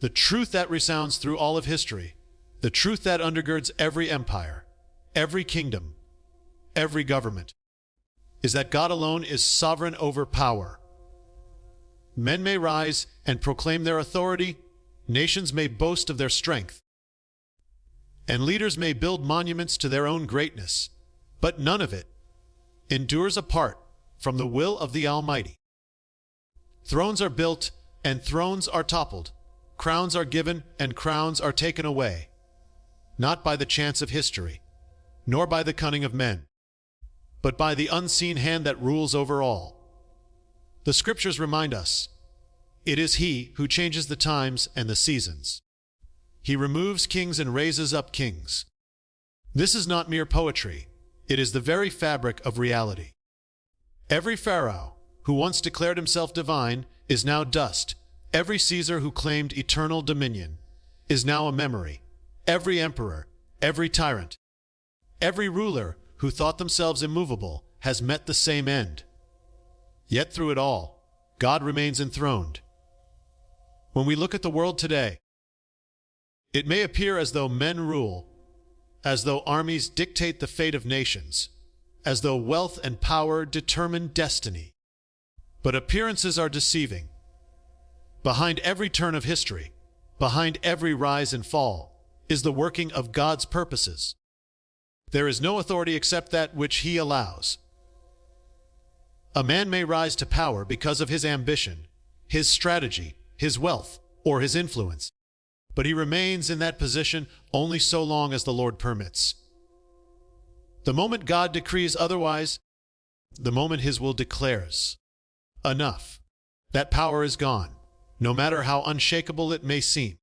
The truth that resounds through all of history, the truth that undergirds every empire, every kingdom, every government, is that God alone is sovereign over power. Men may rise and proclaim their authority, nations may boast of their strength, and leaders may build monuments to their own greatness, but none of it endures apart from the will of the Almighty. Thrones are built and thrones are toppled. Crowns are given and crowns are taken away, not by the chance of history, nor by the cunning of men, but by the unseen hand that rules over all. The Scriptures remind us, it is He who changes the times and the seasons. He removes kings and raises up kings. This is not mere poetry. It is the very fabric of reality. Every Pharaoh who once declared himself divine is now dust. Every Caesar who claimed eternal dominion is now a memory. Every emperor, every tyrant, every ruler who thought themselves immovable has met the same end. Yet through it all, God remains enthroned. When we look at the world today, it may appear as though men rule, as though armies dictate the fate of nations, as though wealth and power determine destiny. But appearances are deceiving. Behind every turn of history, behind every rise and fall, is the working of God's purposes. There is no authority except that which He allows. A man may rise to power because of his ambition, his strategy, his wealth, or his influence, but he remains in that position only so long as the Lord permits. The moment God decrees otherwise, the moment His will declares, enough, that power is gone, no matter how unshakable it may seem.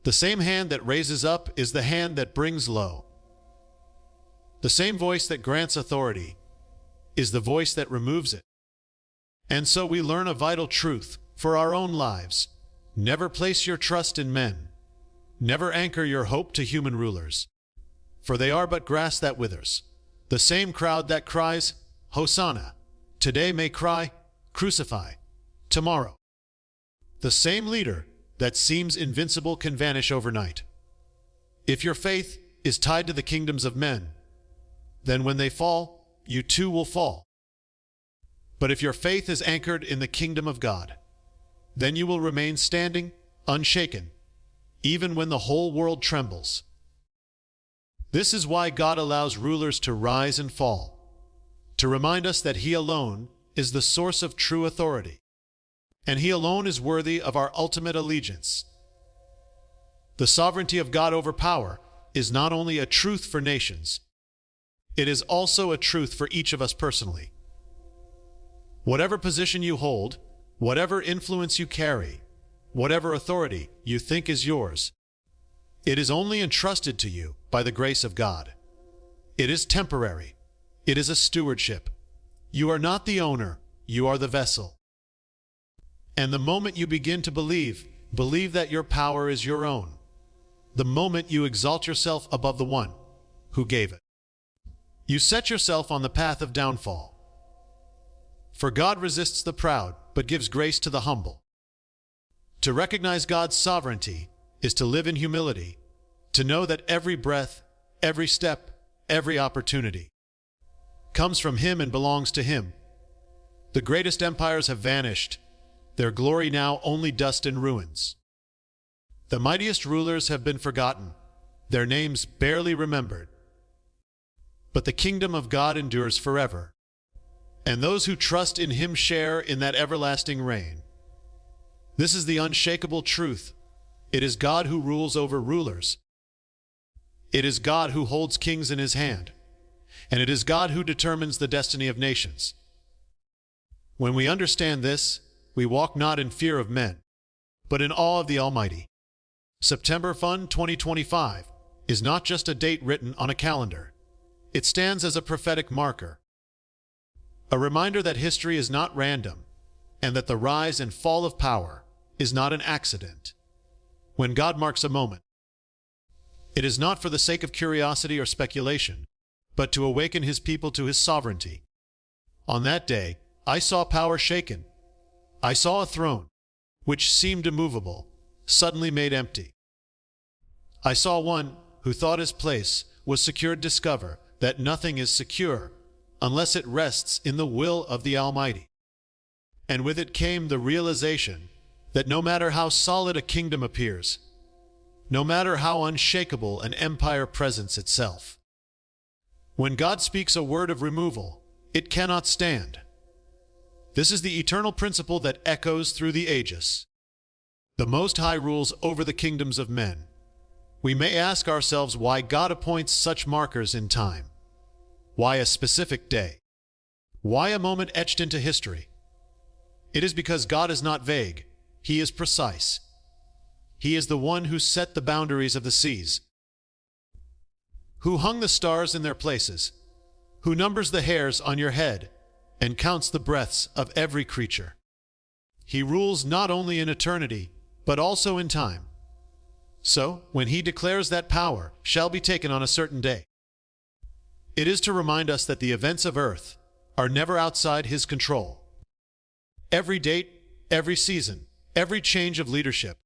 The same hand that raises up is the hand that brings low. The same voice that grants authority is the voice that removes it. And so we learn a vital truth for our own lives. Never place your trust in men. Never anchor your hope to human rulers, for they are but grass that withers. The same crowd that cries, Hosanna, today may cry, Crucify, tomorrow. The same leader that seems invincible can vanish overnight. If your faith is tied to the kingdoms of men, then when they fall, you too will fall. But if your faith is anchored in the kingdom of God, then you will remain standing, unshaken, even when the whole world trembles. This is why God allows rulers to rise and fall, to remind us that He alone is the source of true authority, and He alone is worthy of our ultimate allegiance. The sovereignty of God over power is not only a truth for nations, it is also a truth for each of us personally. Whatever position you hold, whatever influence you carry, whatever authority you think is yours, it is only entrusted to you by the grace of God. It is temporary. It is a stewardship. You are not the owner, you are the vessel. And the moment you begin to believe that your power is your own, the moment you exalt yourself above the one who gave it, you set yourself on the path of downfall. For God resists the proud, but gives grace to the humble. To recognize God's sovereignty is to live in humility, to know that every breath, every step, every opportunity comes from Him and belongs to Him. The greatest empires have vanished, their glory now only dust and ruins. The mightiest rulers have been forgotten, their names barely remembered. But the kingdom of God endures forever, and those who trust in Him share in that everlasting reign. This is the unshakable truth. It is God who rules over rulers. It is God who holds kings in His hand, and it is God who determines the destiny of nations. When we understand this, we walk not in fear of men, but in awe of the Almighty. September Fun 2025 is not just a date written on a calendar. It stands as a prophetic marker, a reminder that history is not random, and that the rise and fall of power is not an accident. When God marks a moment, it is not for the sake of curiosity or speculation, but to awaken His people to His sovereignty. On that day, I saw power shaken. I saw a throne, which seemed immovable, suddenly made empty. I saw one who thought his place was secure discover that nothing is secure unless it rests in the will of the Almighty. And with it came the realization that no matter how solid a kingdom appears, no matter how unshakable an empire presents itself, when God speaks a word of removal, it cannot stand. This is the eternal principle that echoes through the ages. The Most High rules over the kingdoms of men. We may ask ourselves why God appoints such markers in time. Why a specific day? Why a moment etched into history? It is because God is not vague. He is precise. He is the one who set the boundaries of the seas, who hung the stars in their places, who numbers the hairs on your head and counts the breaths of every creature. He rules not only in eternity, but also in time. So, when he declares that power shall be taken on a certain day, it is to remind us that the events of earth are never outside his control. Every date, every season, every change of leadership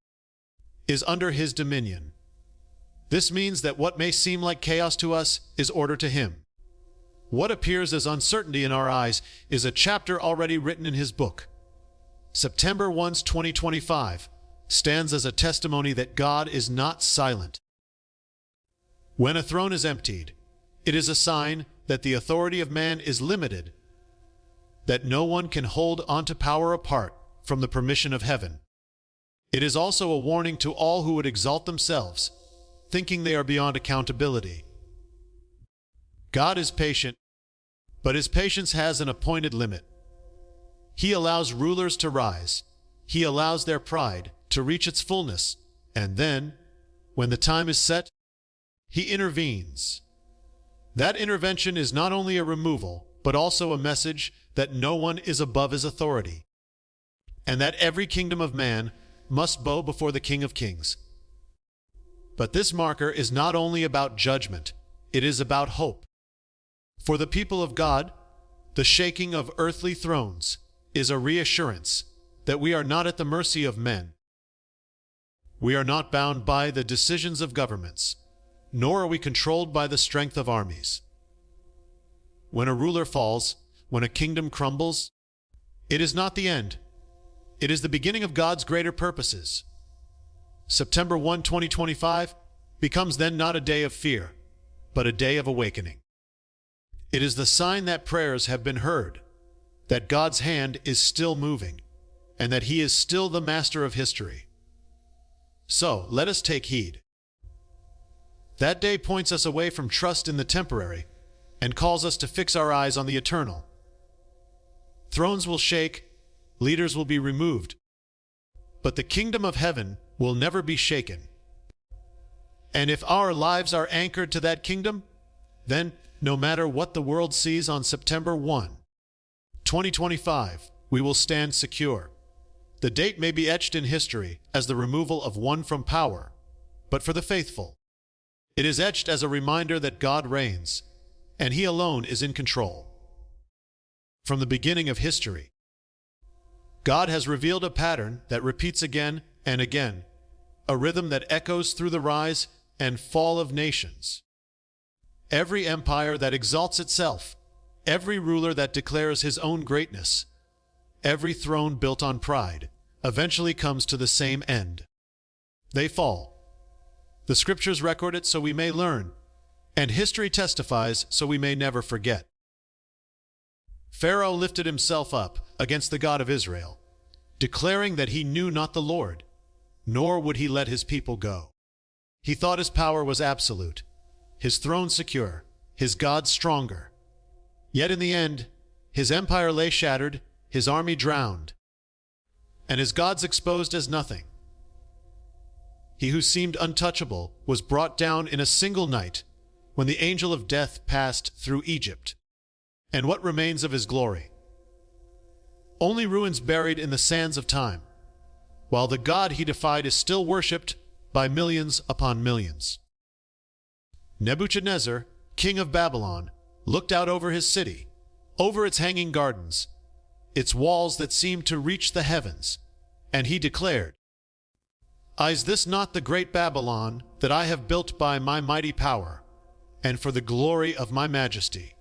is under his dominion. This means that what may seem like chaos to us is order to him. What appears as uncertainty in our eyes is a chapter already written in his book. September 1, 2025 stands as a testimony that God is not silent. When a throne is emptied, it is a sign that the authority of man is limited, that no one can hold onto power apart from the permission of heaven. It is also a warning to all who would exalt themselves, thinking they are beyond accountability. God is patient, but his patience has an appointed limit. He allows rulers to rise. He allows their pride to reach its fullness, and then, when the time is set, he intervenes. That intervention is not only a removal, but also a message that no one is above his authority, and that every kingdom of man must bow before the King of Kings. But this marker is not only about judgment, it is about hope. For the people of God, the shaking of earthly thrones is a reassurance that we are not at the mercy of men. We are not bound by the decisions of governments, nor are we controlled by the strength of armies. When a ruler falls, when a kingdom crumbles, it is not the end. It is the beginning of God's greater purposes. September 1, 2025 becomes then not a day of fear, but a day of awakening. It is the sign that prayers have been heard, that God's hand is still moving, and that he is still the master of history. So, let us take heed. That day points us away from trust in the temporary and calls us to fix our eyes on the eternal. Thrones will shake, leaders will be removed, but the kingdom of heaven will never be shaken. And if our lives are anchored to that kingdom, then no matter what the world sees on September 1, 2025, we will stand secure. The date may be etched in history as the removal of one from power, but for the faithful, it is etched as a reminder that God reigns, and he alone is in control. From the beginning of history, God has revealed a pattern that repeats again and again, a rhythm that echoes through the rise and fall of nations. Every empire that exalts itself, every ruler that declares his own greatness, every throne built on pride, eventually comes to the same end. They fall. The scriptures record it so we may learn, and history testifies so we may never forget. Pharaoh lifted himself up against the God of Israel, declaring that he knew not the Lord, nor would he let his people go. He thought his power was absolute, his throne secure, his God stronger. Yet in the end, his empire lay shattered, his army drowned, and his gods exposed as nothing. He who seemed untouchable was brought down in a single night when the angel of death passed through Egypt. And what remains of his glory? Only ruins buried in the sands of time, while the God he defied is still worshipped by millions upon millions. Nebuchadnezzar, king of Babylon, looked out over his city, over its hanging gardens, its walls that seemed to reach the heavens, and he declared, Is this not the great Babylon that I have built by my mighty power, and for the glory of my majesty?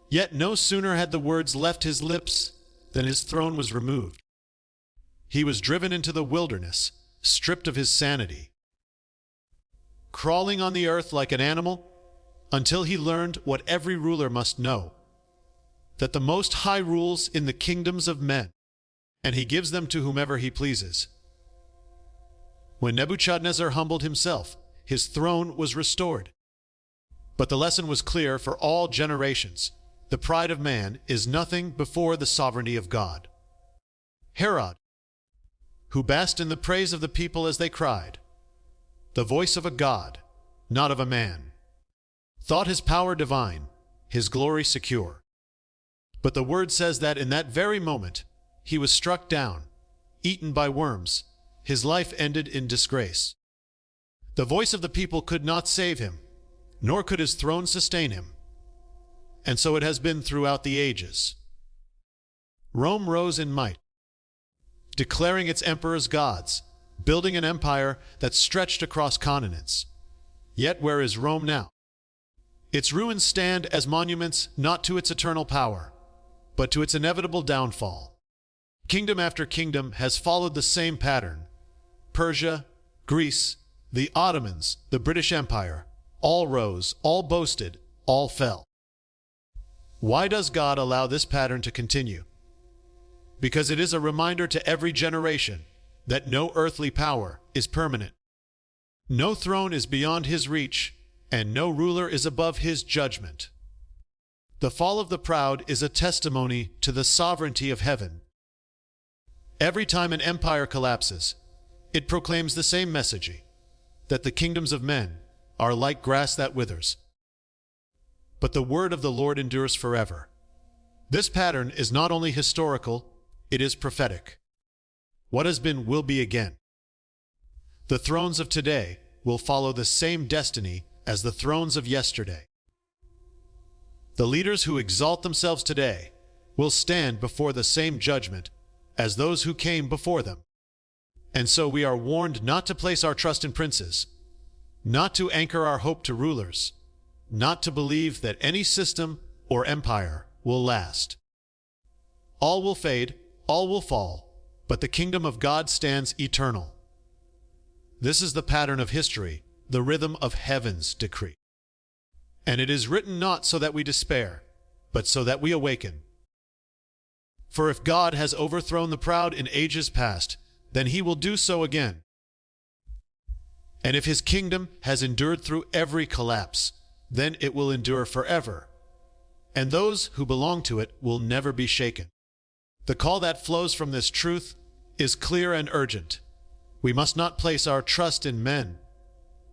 Yet no sooner had the words left his lips than his throne was removed. He was driven into the wilderness, stripped of his sanity, crawling on the earth like an animal, until he learned what every ruler must know, that the Most High rules in the kingdoms of men, and he gives them to whomever he pleases. When Nebuchadnezzar humbled himself, his throne was restored. But the lesson was clear for all generations. The pride of man is nothing before the sovereignty of God. Herod, who basked in the praise of the people as they cried, the voice of a god, not of a man, thought his power divine, his glory secure. But the word says that in that very moment he was struck down, eaten by worms, his life ended in disgrace. The voice of the people could not save him, nor could his throne sustain him. And so it has been throughout the ages. Rome rose in might, declaring its emperors gods, building an empire that stretched across continents. Yet where is Rome now? Its ruins stand as monuments not to its eternal power, but to its inevitable downfall. Kingdom after kingdom has followed the same pattern. Persia, Greece, the Ottomans, the British Empire, all rose, all boasted, all fell. Why does God allow this pattern to continue? Because it is a reminder to every generation that no earthly power is permanent. No throne is beyond his reach, and no ruler is above his judgment. The fall of the proud is a testimony to the sovereignty of heaven. Every time an empire collapses, it proclaims the same message, that the kingdoms of men are like grass that withers. But the word of the Lord endures forever. This pattern is not only historical, it is prophetic. What has been will be again. The thrones of today will follow the same destiny as the thrones of yesterday. The leaders who exalt themselves today will stand before the same judgment as those who came before them. And so we are warned not to place our trust in princes, not to anchor our hope to rulers, not to believe that any system or empire will last. All will fade, all will fall, but the kingdom of God stands eternal. This is the pattern of history, the rhythm of heaven's decree. And it is written not so that we despair, but so that we awaken. For if God has overthrown the proud in ages past, then he will do so again. And if his kingdom has endured through every collapse, then it will endure forever, and those who belong to it will never be shaken. The call that flows from this truth is clear and urgent. We must not place our trust in men,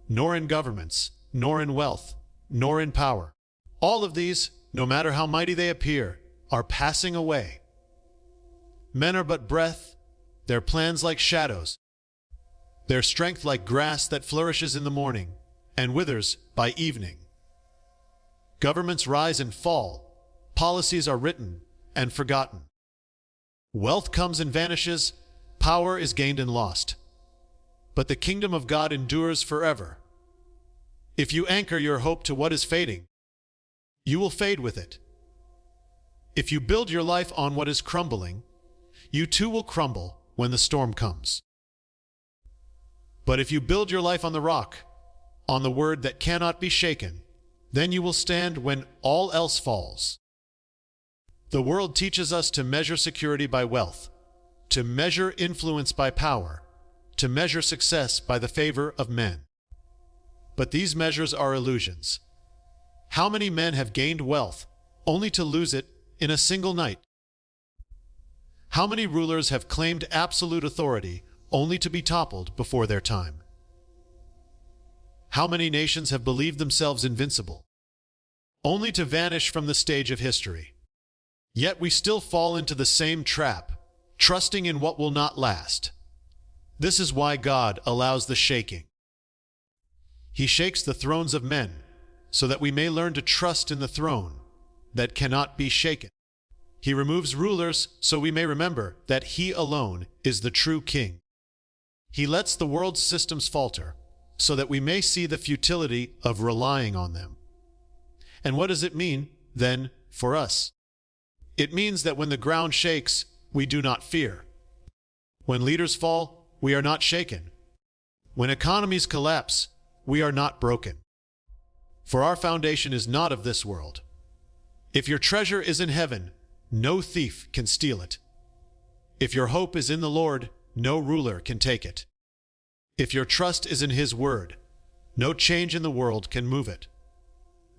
nor in governments, nor in wealth, nor in power. All of these, no matter how mighty they appear, are passing away. Men are but breath, their plans like shadows, their strength like grass that flourishes in the morning and withers by evening. Governments rise and fall, policies are written and forgotten. Wealth comes and vanishes, power is gained and lost. But the kingdom of God endures forever. If you anchor your hope to what is fading, you will fade with it. If you build your life on what is crumbling, you too will crumble when the storm comes. But if you build your life on the rock, on the word that cannot be shaken, then you will stand when all else falls. The world teaches us to measure security by wealth, to measure influence by power, to measure success by the favor of men. But these measures are illusions. How many men have gained wealth only to lose it in a single night? How many rulers have claimed absolute authority only to be toppled before their time? How many nations have believed themselves invincible, only to vanish from the stage of history? Yet we still fall into the same trap, trusting in what will not last. This is why God allows the shaking. He shakes the thrones of men, so that we may learn to trust in the throne that cannot be shaken. He removes rulers, so we may remember that He alone is the true King. He lets the world's systems falter so that we may see the futility of relying on them. And what does it mean, then, for us? It means that when the ground shakes, we do not fear. When leaders fall, we are not shaken. When economies collapse, we are not broken. For our foundation is not of this world. If your treasure is in heaven, no thief can steal it. If your hope is in the Lord, no ruler can take it. If your trust is in His word, no change in the world can move it.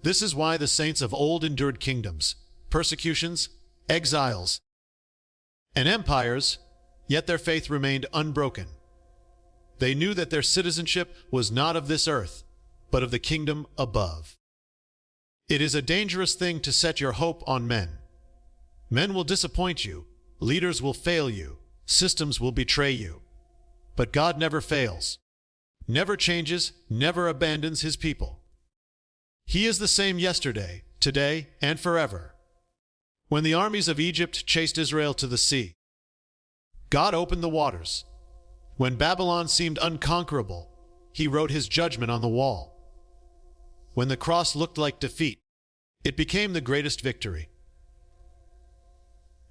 This is why the saints of old endured kingdoms, persecutions, exiles, and empires, yet their faith remained unbroken. They knew that their citizenship was not of this earth, but of the kingdom above. It is a dangerous thing to set your hope on men. Men will disappoint you, leaders will fail you, systems will betray you. But God never fails, never changes, never abandons His people. He is the same yesterday, today, and forever. When the armies of Egypt chased Israel to the sea, God opened the waters. When Babylon seemed unconquerable, He wrote His judgment on the wall. When the cross looked like defeat, it became the greatest victory.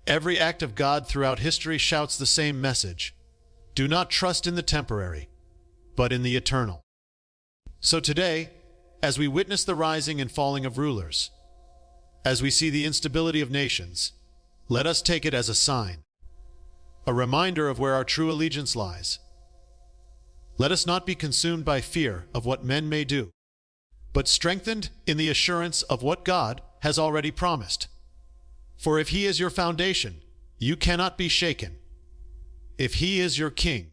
Every act of God throughout history shouts the same message: do not trust in the temporary, but in the eternal. So today, as we witness the rising and falling of rulers, as we see the instability of nations, let us take it as a sign, a reminder of where our true allegiance lies. Let us not be consumed by fear of what men may do, but strengthened in the assurance of what God has already promised. For if He is your foundation, you cannot be shaken. If He is your king,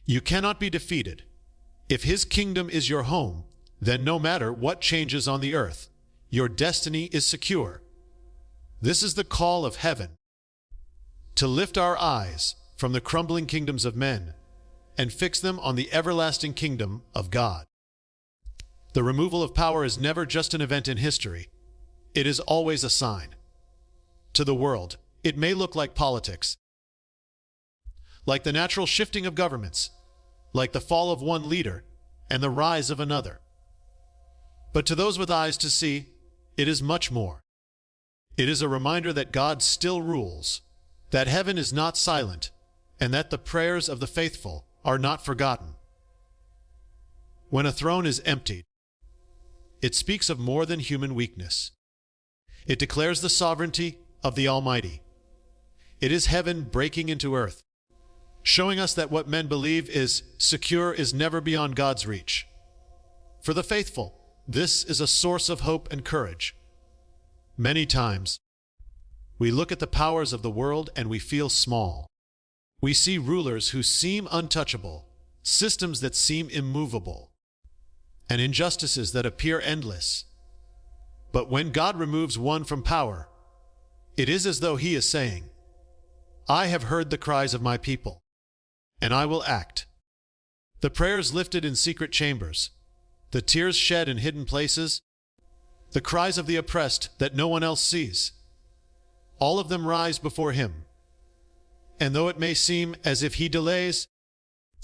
you cannot be defeated. If His kingdom is your home, then no matter what changes on the earth, your destiny is secure. This is the call of heaven, to lift our eyes from the crumbling kingdoms of men and fix them on the everlasting kingdom of God. The removal of power is never just an event in history. It is always a sign. To the world, it may look like politics, like the natural shifting of governments, like the fall of one leader and the rise of another. But to those with eyes to see, it is much more. It is a reminder that God still rules, that heaven is not silent, and that the prayers of the faithful are not forgotten. When a throne is emptied, it speaks of more than human weakness. It declares the sovereignty of the Almighty. It is heaven breaking into earth, showing us that what men believe is secure is never beyond God's reach. For the faithful, this is a source of hope and courage. Many times, we look at the powers of the world and we feel small. We see rulers who seem untouchable, systems that seem immovable, and injustices that appear endless. But when God removes one from power, it is as though He is saying, I have heard the cries of my people, and I will act. The prayers lifted in secret chambers, the tears shed in hidden places, the cries of the oppressed that no one else sees, all of them rise before Him. And though it may seem as if He delays,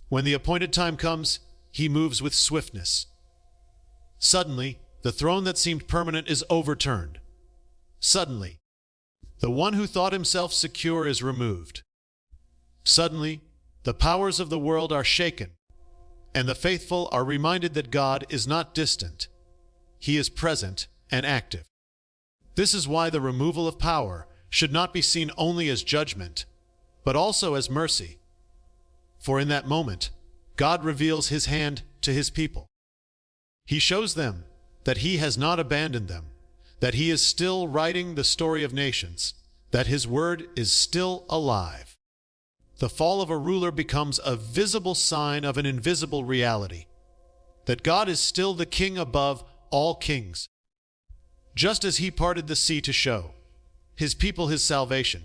when the appointed time comes, He moves with swiftness. Suddenly, the throne that seemed permanent is overturned. Suddenly, the one who thought himself secure is removed. Suddenly, the powers of the world are shaken, and the faithful are reminded that God is not distant. He is present and active. This is why the removal of power should not be seen only as judgment, but also as mercy. For in that moment, God reveals His hand to His people. He shows them that He has not abandoned them, that He is still writing the story of nations, that His word is still alive. The fall of a ruler becomes a visible sign of an invisible reality, that God is still the King above all kings. Just as He parted the sea to show His people His salvation,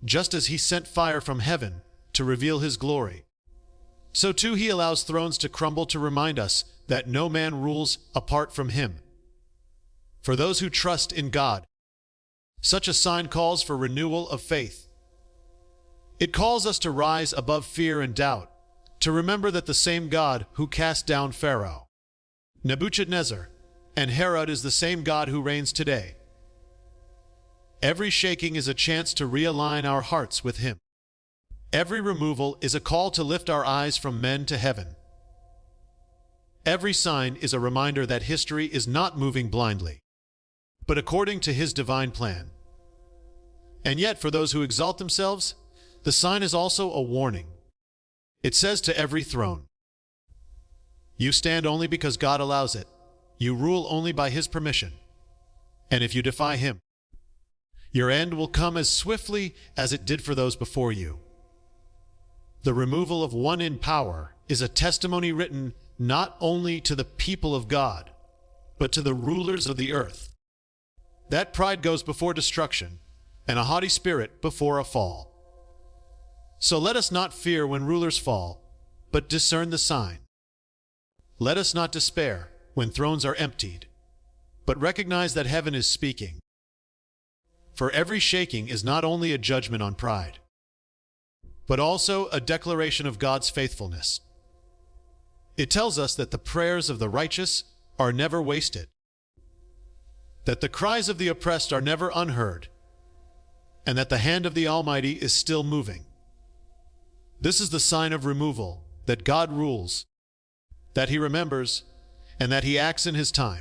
just as He sent fire from heaven to reveal His glory, so too He allows thrones to crumble to remind us that no man rules apart from Him. For those who trust in God, such a sign calls for renewal of faith. It calls us to rise above fear and doubt, to remember that the same God who cast down Pharaoh, Nebuchadnezzar, and Herod is the same God who reigns today. Every shaking is a chance to realign our hearts with Him. Every removal is a call to lift our eyes from men to heaven. Every sign is a reminder that history is not moving blindly, but according to His divine plan. And yet, for those who exalt themselves, the sign is also a warning. It says to every throne, "You stand only because God allows it. You rule only by His permission. And if you defy Him, your end will come as swiftly as it did for those before you." The removal of one in power is a testimony written not only to the people of God, but to the rulers of the earth. That pride goes before destruction, and a haughty spirit before a fall. So let us not fear when rulers fall, but discern the sign. Let us not despair when thrones are emptied, but recognize that heaven is speaking. For every shaking is not only a judgment on pride, but also a declaration of God's faithfulness. It tells us that the prayers of the righteous are never wasted, that the cries of the oppressed are never unheard, and that the hand of the Almighty is still moving. This is the sign of removal, that God rules, that He remembers, and that He acts in His time.